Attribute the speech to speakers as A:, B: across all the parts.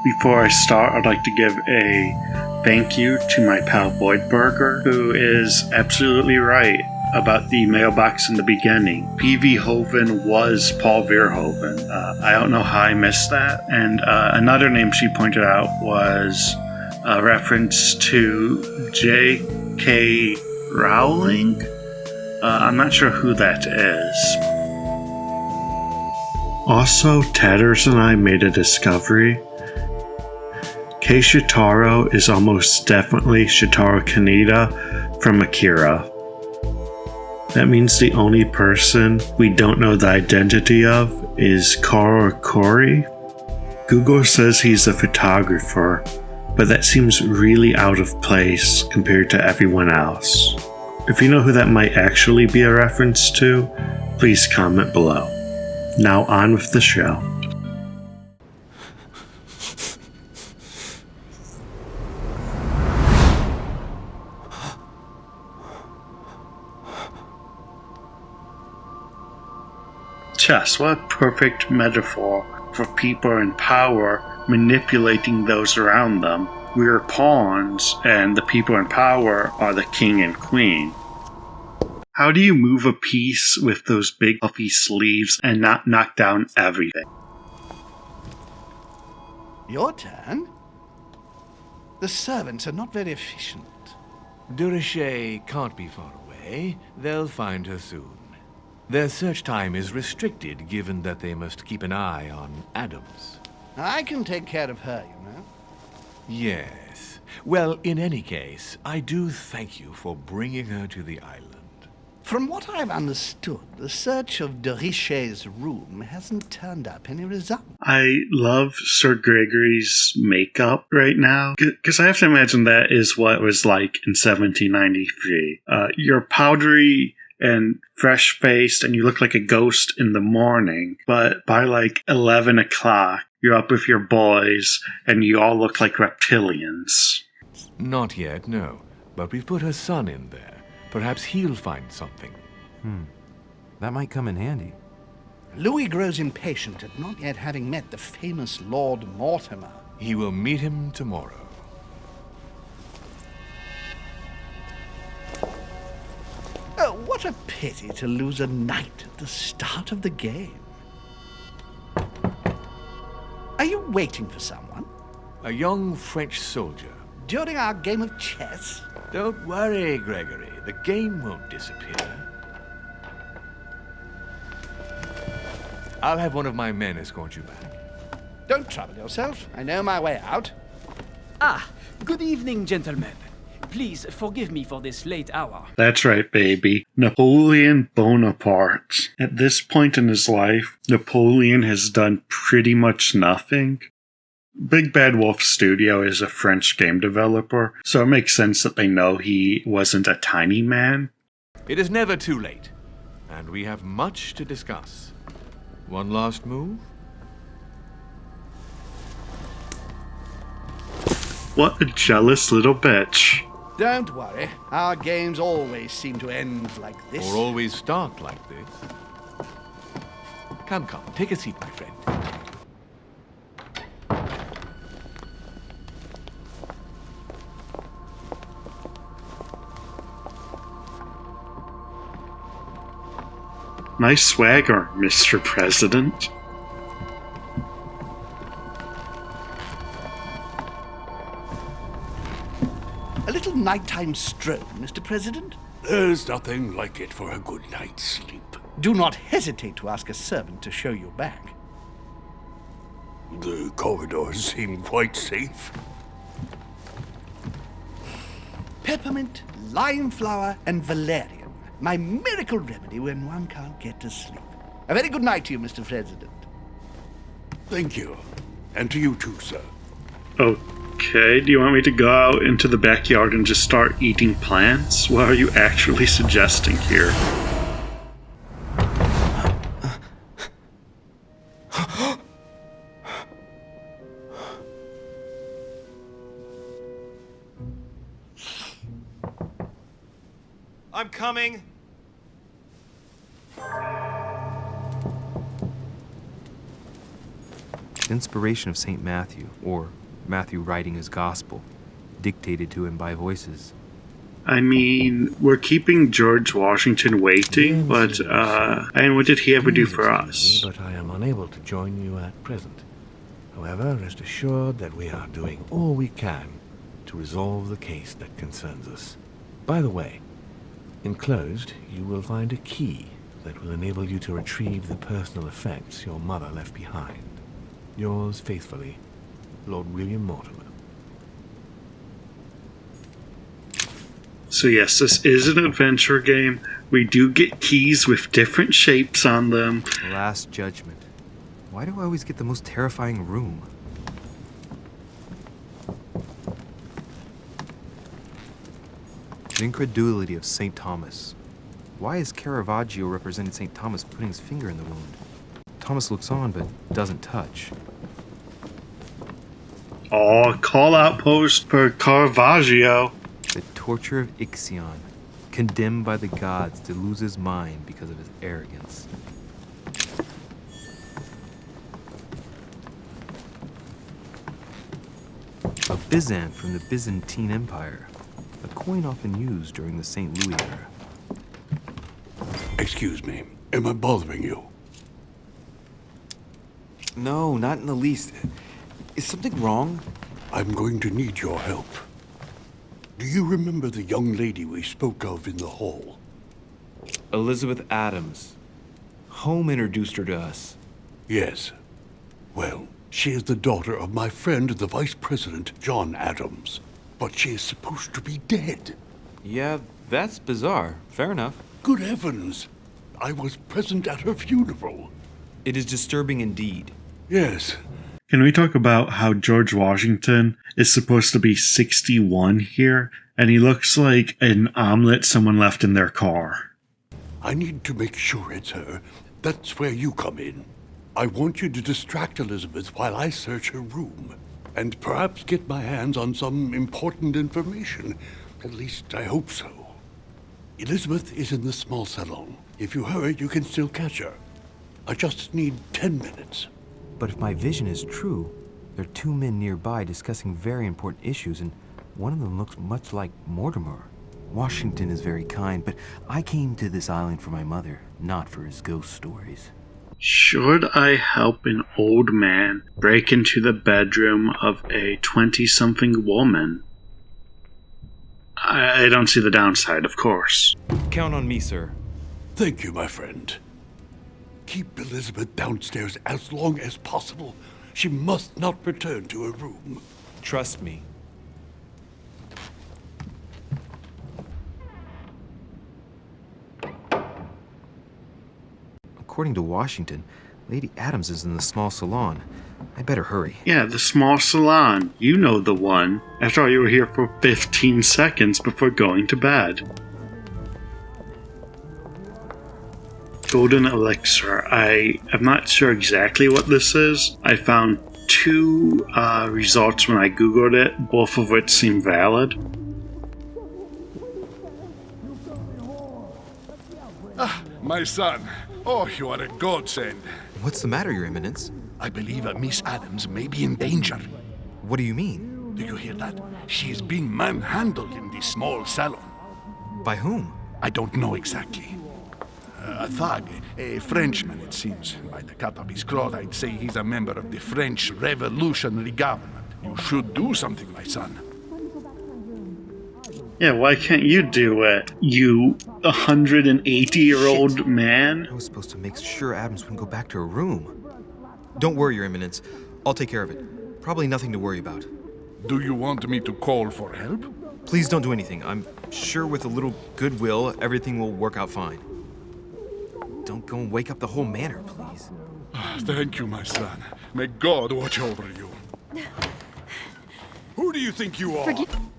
A: Before I start, I'd like to give a thank you to my pal Voidburger, who is absolutely right about the mailbox in the beginning. P.V. Hoven was Paul Verhoeven. I don't know how I missed that. And another name she pointed out was a reference to J.K. Rowling. I'm not sure who that is. Also, Tatters and I made a discovery. Kei Shitaro is almost definitely Shitaro Kaneda from Akira. That means the only person we don't know the identity of is Karo Kori. Google says he's a photographer, but that seems really out of place compared to everyone else. If you know who that might actually be a reference to, please comment below. Now on with the show. Chess, what a perfect metaphor for people in power manipulating those around them. We are pawns, and the people in power are the king and queen. How do you move a piece with those big puffy sleeves and not knock down everything?
B: Your turn? The servants are not very efficient.
C: De Richet can't be far away. They'll find her soon. Their search time is restricted, given that they must keep an eye on Adams.
B: I can take care of her, you know.
C: Yes. Well, in any case, I do thank you for bringing her to the island.
B: From what I've understood, the search of de Richet's room hasn't turned up any result.
A: I love Sir Gregory's makeup right now, because I have to imagine that is what it was like in 1793. You're powdery and fresh-faced, and you look like a ghost in the morning, but by like 11 o'clock, you're up with your boys, and you all look like reptilians.
C: Not yet, no. But we've put her son in there. Perhaps he'll find something.
D: That might come in handy.
B: Louis grows impatient at not yet having met the famous Lord Mortimer.
C: He will meet him tomorrow.
B: Oh, what a pity to lose a knight at the start of the game. Are you waiting for someone?
C: A young French soldier.
B: During our game of chess?
C: Don't worry, Gregory. The game won't disappear. I'll have one of my men escort you back.
B: Don't trouble yourself. I know my way out.
E: Ah, good evening, gentlemen. Please forgive me for this late hour.
A: That's right, baby. Napoleon Bonaparte. At this point in his life, Napoleon has done pretty much nothing. Big Bad Wolf Studio is a French game developer, so it makes sense that they know he wasn't a tiny man.
C: It is never too late, and we have much to discuss. One last move?
A: What a jealous little bitch.
B: Don't worry. Our games always seem to end like this.
C: Or always start like this. Come, take a seat, my friend.
A: Nice swagger, Mr. President.
B: A little nighttime stroll, Mr. President?
F: There's nothing like it for a good night's sleep.
B: Do not hesitate to ask a servant to show you back.
F: The corridors seem quite safe.
B: Peppermint, lime flower, and valerian. My miracle remedy when one can't get to sleep. A very good night to you, Mr. President.
F: Thank you. And to you too, sir.
A: Okay, do you want me to go out into the backyard and just start eating plants? What are you actually suggesting here?
G: I'm coming.
D: inspiration of St. Matthew, or Matthew writing his gospel, dictated to him by voices.
A: I mean, we're keeping George Washington waiting, but, and what did he ever do for us?
C: But I am unable to join you at present. However, rest assured that we are doing all we can to resolve the case that concerns us. By the way, enclosed, you will find a key that will enable you to retrieve the personal effects your mother left behind. Yours faithfully, Lord William Mortimer.
A: So yes, this is an adventure game. We do get keys with different shapes on them.
D: The Last Judgment. Why do I always get the most terrifying room? The incredulity of St. Thomas. Why is Caravaggio representing St. Thomas putting his finger in the wound? Thomas looks on but doesn't touch.
A: Oh, call out post for Caravaggio.
D: The torture of Ixion, condemned by the gods to lose his mind because of his arrogance. A Byzant from the Byzantine Empire, a coin often used during the St. Louis era.
F: Excuse me, am I bothering you?
H: No, not in the least. Is something wrong?
F: I'm going to need your help. Do you remember the young lady we spoke of in the hall?
H: Elizabeth Adams. Home introduced her to us.
F: Yes. Well, she is the daughter of my friend, the Vice President, John Adams. But she is supposed to be dead.
H: Yeah, that's bizarre. Fair enough.
F: Good heavens! I was present at her funeral.
H: It is disturbing indeed.
F: Yes.
A: Can we talk about how George Washington is supposed to be 61 here, and he looks like an omelet someone left in their car?
F: I need to make sure it's her. That's where you come in. I want you to distract Elizabeth while I search her room, and perhaps get my hands on some important information. At least I hope so. Elizabeth is in the small salon. If you hurry, you can still catch her. I just need 10 minutes.
D: But if my vision is true, there are two men nearby discussing very important issues, and one of them looks much like Mortimer. Washington is very kind, but I came to this island for my mother, not for his ghost stories.
A: Should I help an old man break into the bedroom of a 20-something woman? I don't see the downside, of course.
H: Count on me, sir.
F: Thank you, my friend. Keep Elizabeth downstairs as long as possible. She must not return to her room.
H: Trust me.
D: According to Washington, Lady Adams is in the small salon. I better hurry.
A: Yeah, the small salon. You know the one. After all, you were here for 15 seconds before going to bed. Golden elixir. I am not sure exactly what this is. I found two results when I googled it, both of which seem valid.
I: My son. Oh, you are a godsend.
D: What's the matter, Your Eminence?
I: I believe Miss Adams may be in danger.
D: What do you mean?
I: Do you hear that? She is being manhandled in the small salon.
D: By whom?
I: I don't know exactly. A thug, a Frenchman, it seems. By the cut of his cloth, I'd say he's a member of the French Revolutionary Government. You should do something, my son.
A: Yeah, why can't you do it, you 180-year-old man?
D: I was supposed to make sure Adams wouldn't go back to her room. Don't worry, Your Eminence. I'll take care of it. Probably nothing to worry about.
I: Do you want me to call for help?
D: Please don't do anything. I'm sure with a little goodwill, everything will work out fine. Don't go and wake up the whole manor, please.
I: Thank you, my son. May God watch over you. Who do you think you are?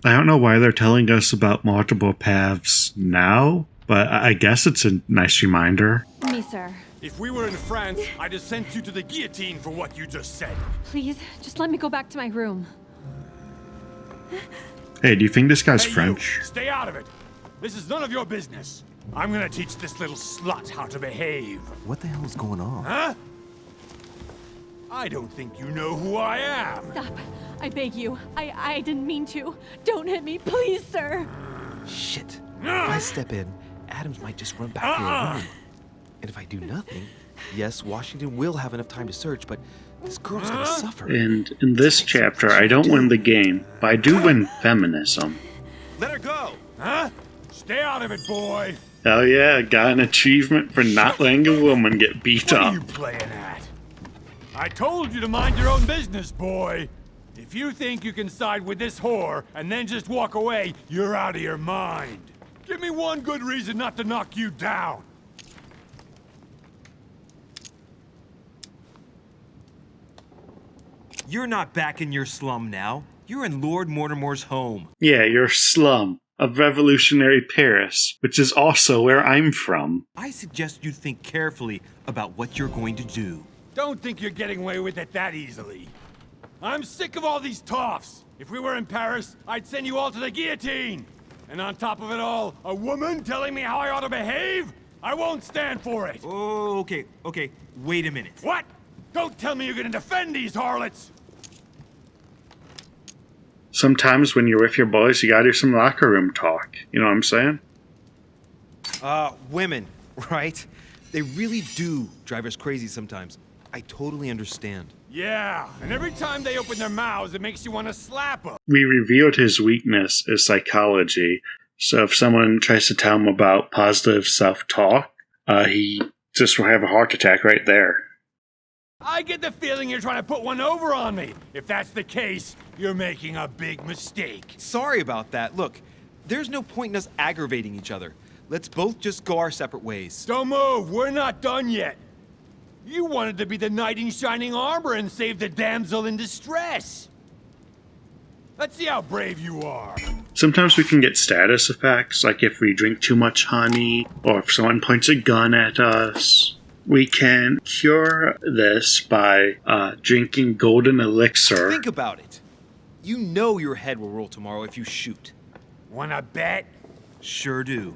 A: I don't know why they're telling us about multiple paths now, but I guess it's a nice reminder.
J: Me, sir.
G: If we were in France, I'd have sent you to the guillotine for what you just said.
J: Please, just let me go back to my room.
A: Hey, do you think this guy's
G: Hey,
A: French?
G: you, stay out of it. This is none of your business. I'm gonna teach this little slut how to behave.
D: What the hell is going on?
G: Huh? I don't think you know who I am.
J: Stop. I beg you. I didn't mean to. Don't hit me, please, sir.
D: Shit. If I step in, Adams might just run back to her room. And if I do nothing, yes, Washington will have enough time to search, but this girl's gonna suffer.
A: And in this chapter, I don't win the game, but I do win feminism.
G: Let her go. Huh? Stay out of it, boy.
A: Hell yeah, got an achievement for not letting a woman get beat
G: What
A: up.
G: are you playing at? I told you to mind your own business, boy. If you think you can side with this whore and then just walk away, you're out of your mind. Give me one good reason not to knock you down.
H: You're not back in your slum now. You're in Lord Mortimer's home.
A: Yeah, your slum of revolutionary Paris, which is also where I'm from.
H: I suggest you think carefully about what you're going to do.
G: Don't think you're getting away with it that easily. I'm sick of all these toffs. If we were in Paris, I'd send you all to the guillotine. And on top of it all, a woman telling me how I ought to behave? I won't stand for it.
H: Oh, okay. Wait a minute.
G: What? Don't tell me you're gonna defend these harlots.
A: Sometimes when you're with your boys, you gotta do some locker room talk. You know what I'm saying?
D: Women, right? They really do drive us crazy sometimes. I totally understand.
G: Yeah, and every time they open their mouths, it makes you want to slap them.
A: We revealed his weakness is psychology. So if someone tries to tell him about positive self-talk, he just will have a heart attack right there.
G: I get the feeling you're trying to put one over on me. If that's the case, you're making a big mistake.
D: Sorry about that. Look, there's no point in us aggravating each other. Let's both just go our separate ways.
G: Don't move, we're not done yet. You wanted to be the knight in shining armor and save the damsel in distress. Let's see how brave you are.
A: Sometimes we can get status effects, like if we drink too much honey, or if someone points a gun at us. We can cure this by drinking golden elixir.
D: Think about it. You know your head will roll tomorrow if you shoot.
G: Wanna bet?
D: Sure do.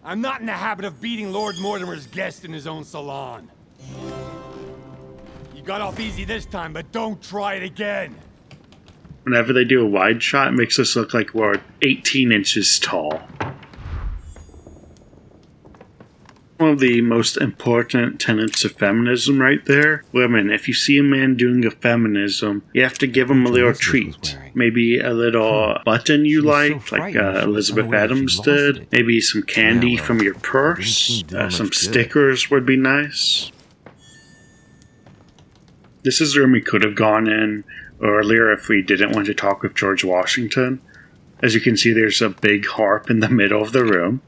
G: I'm not in the habit of beating Lord Mortimer's guest in his own salon. You got off easy this time, but don't try it again.
A: Whenever they do a wide shot, it makes us look like we're 18 inches tall. One of the most important tenets of feminism right there. Women, if you see a man doing a feminism, you have to give him a little treat. Maybe a little button you like Elizabeth Adams did. Maybe some candy from your purse. Some stickers would be nice. This is the room we could have gone in earlier if we didn't want to talk with George Washington. As you can see, there's a big harp in the middle of the room.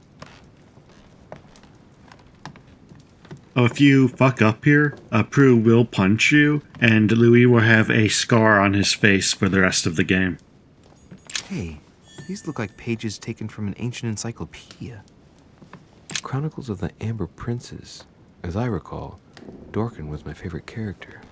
A: If you fuck up here, Prue will punch you, and Louis will have a scar on his face for the rest of the game.
D: Hey, these look like pages taken from an ancient encyclopedia. Chronicles of the Amber Princes. As I recall, Dorkin was my favorite character.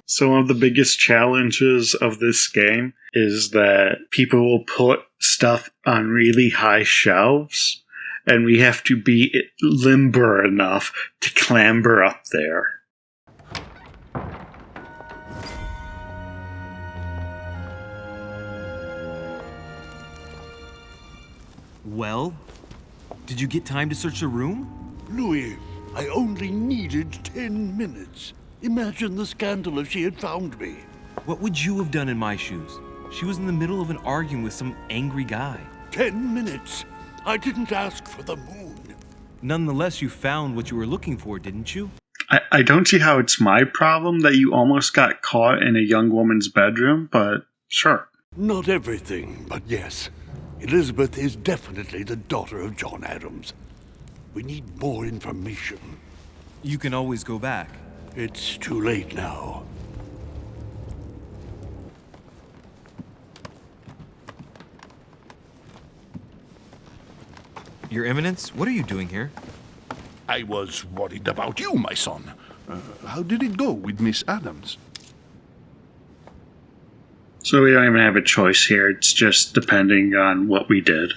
A: So one of the biggest challenges of this game is that people will put stuff on really high shelves, and we have to be limber enough to clamber up there.
H: Well, did you get time to search the room?
F: Louis, I only needed 10 minutes. Imagine the scandal if she had found me.
H: What would you have done in my shoes? She was in the middle of an argument with some angry guy.
F: 10 minutes. I didn't ask for the moon.
H: Nonetheless, you found what you were looking for, didn't you?
A: I don't see how it's my problem that you almost got caught in a young woman's bedroom, but sure.
F: Not everything, but yes. Elizabeth is definitely the daughter of John Adams. We need more information.
H: You can always go back.
F: It's too late now.
D: Your Eminence, what are you doing here?
I: I was worried about you, my son. How did it go with Miss Adams?
A: So we don't even have a choice here. It's just depending on what we did.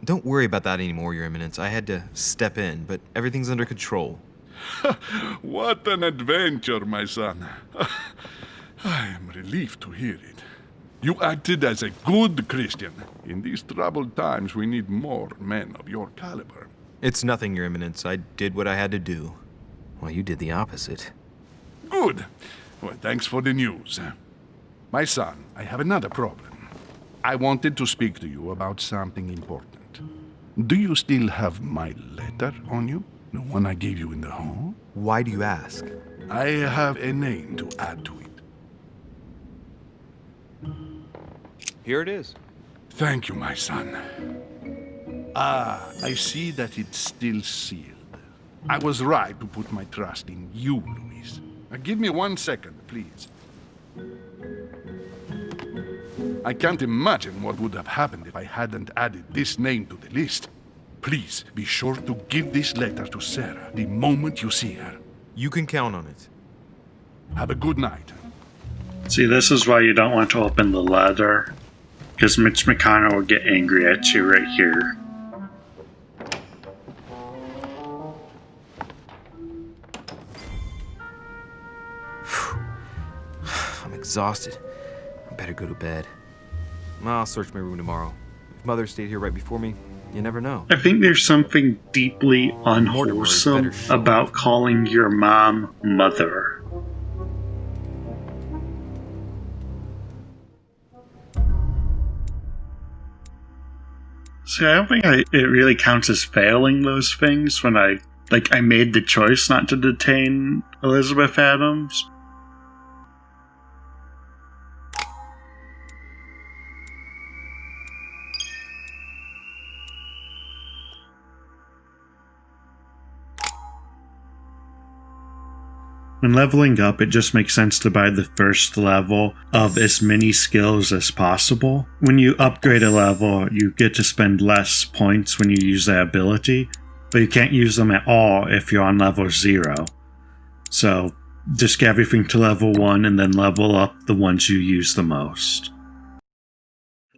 D: Don't worry about that anymore, Your Eminence. I had to step in, but everything's under control.
I: What an adventure, my son. I am relieved to hear it. You acted as a good Christian. In these troubled times, we need more men of your caliber.
D: It's nothing, Your Eminence. I did what I had to do. Well, you did the opposite.
I: Good. Well, thanks for the news. My son, I have another problem. I wanted to speak to you about something important. Do you still have my letter on you? The one I gave you in the hall?
D: Why do you ask?
I: I have a name to add to it.
H: Here it is.
I: Thank you, my son. Ah, I see that it's still sealed. I was right to put my trust in you, Louis. Now, give me 1 second, please. I can't imagine what would have happened if I hadn't added this name to the list. Please be sure to give this letter to Sarah the moment you see her.
D: You can count on it.
I: Have a good night.
A: See, this is why you don't want to open the letter, because Mitch McConnell will get angry at you right here.
D: I'm exhausted. I better go to bed. I'll search my room tomorrow. If Mother stayed here right before me, you never know.
A: I think there's something deeply unwholesome about calling your mom Mother. See, I don't think it really counts as failing those things when I made the choice not to detain Elizabeth Adams. When leveling up, it just makes sense to buy the first level of as many skills as possible. When you upgrade a level, you get to spend less points when you use that ability, but you can't use them at all if you're on level 0. So just get everything to level 1 and then level up the ones you use the most.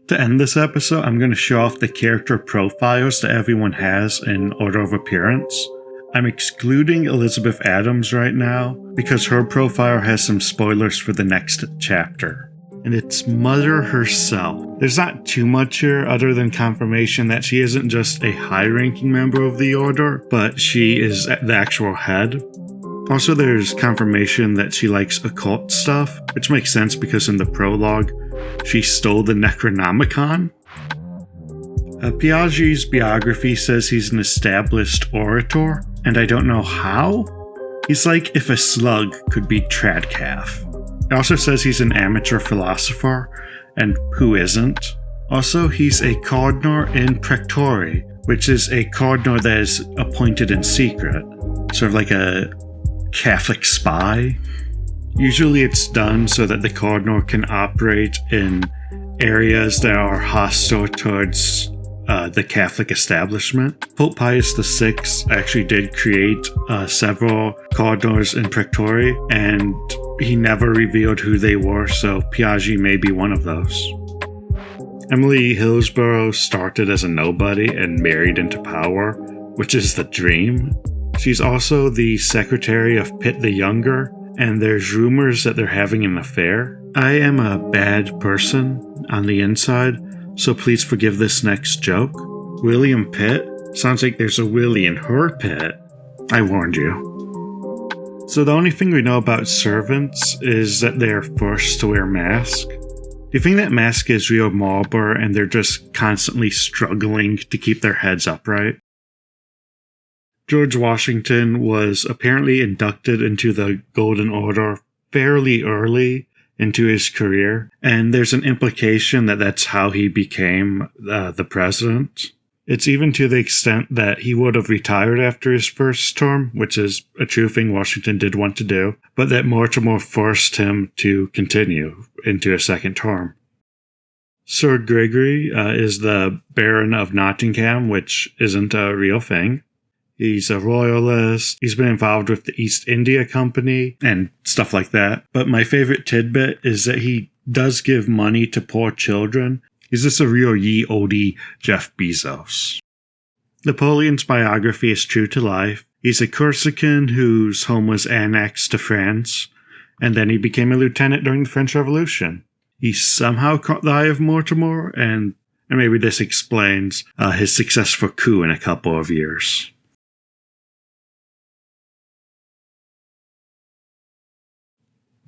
A: To end this episode, I'm going to show off the character profiles that everyone has in order of appearance. I'm excluding Elizabeth Adams right now because her profile has some spoilers for the next chapter. And it's Mother herself. There's not too much here other than confirmation that she isn't just a high-ranking member of the Order, but she is the actual head. Also, there's confirmation that she likes occult stuff, which makes sense because in the prologue, she stole the Necronomicon. Piaggi's biography says he's an established orator, and I don't know how. He's like if a slug could beat Tradcalf. It also says he's an amateur philosopher, and who isn't? Also, he's a cardinal in Praetori, which is a cardinal that is appointed in secret, sort of like a Catholic spy. Usually it's done so that the cardinal can operate in areas that are hostile towards the Catholic establishment. Pope Pius VI actually did create several cardinals in Praetori, and he never revealed who they were, so Piaggi may be one of those. Emily Hillsborough started as a nobody and married into power, which is the dream. She's also the secretary of Pitt the Younger, and there's rumors that they're having an affair. I am a bad person on the inside, so please forgive this next joke. William Pitt? Sounds like there's a Willie in her pit. I warned you. So the only thing we know about servants is that they are forced to wear masks. Do you think that mask is real Marlboro and they're just constantly struggling to keep their heads upright? George Washington was apparently inducted into the Golden Order fairly early into his career, and there's an implication that that's how he became the president. It's even to the extent that he would have retired after his first term, which is a true thing Washington did want to do, but that Mortimer forced him to continue into a second term. Sir Gregory is the Baron of Nottingham, which isn't a real thing. He's a royalist. He's been involved with the East India Company and stuff like that. But my favorite tidbit is that he does give money to poor children. He's just a real ye olde Jeff Bezos. Napoleon's biography is true to life. He's a Corsican whose home was annexed to France, and then he became a lieutenant during the French Revolution. He somehow caught the eye of Mortimer, and maybe this explains his successful coup in a couple of years.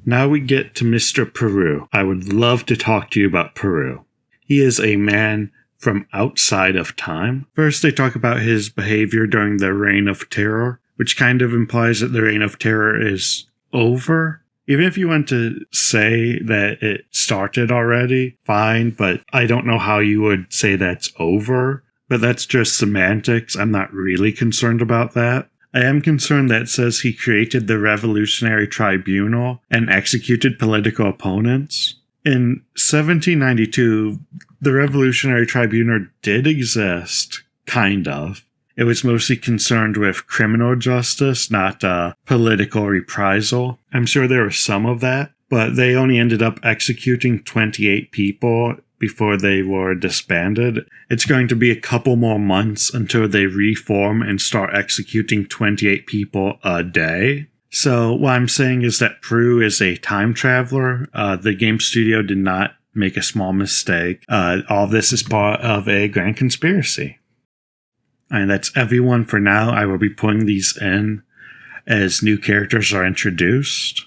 A: Now we get to Mr. Peru. I would love to talk to you about Peru. He is a man from outside of time. First, they talk about his behavior during the Reign of Terror, which kind of implies that the Reign of Terror is over. Even if you want to say that it started already, fine, but I don't know how you would say that's over. But that's just semantics. I'm not really concerned about that. I am concerned that it says he created the Revolutionary Tribunal and executed political opponents. In 1792, the Revolutionary Tribunal did exist, kind of. It was mostly concerned with criminal justice, not political reprisal. I'm sure there was some of that, but they only ended up executing 28 people before they were disbanded. It's going to be a couple more months until they reform and start executing 28 people a day. So what I'm saying is that Peru is a time traveler. The game studio did not make a small mistake. All of this is part of a grand conspiracy. And that's everyone for now. I will be putting these in as new characters are introduced.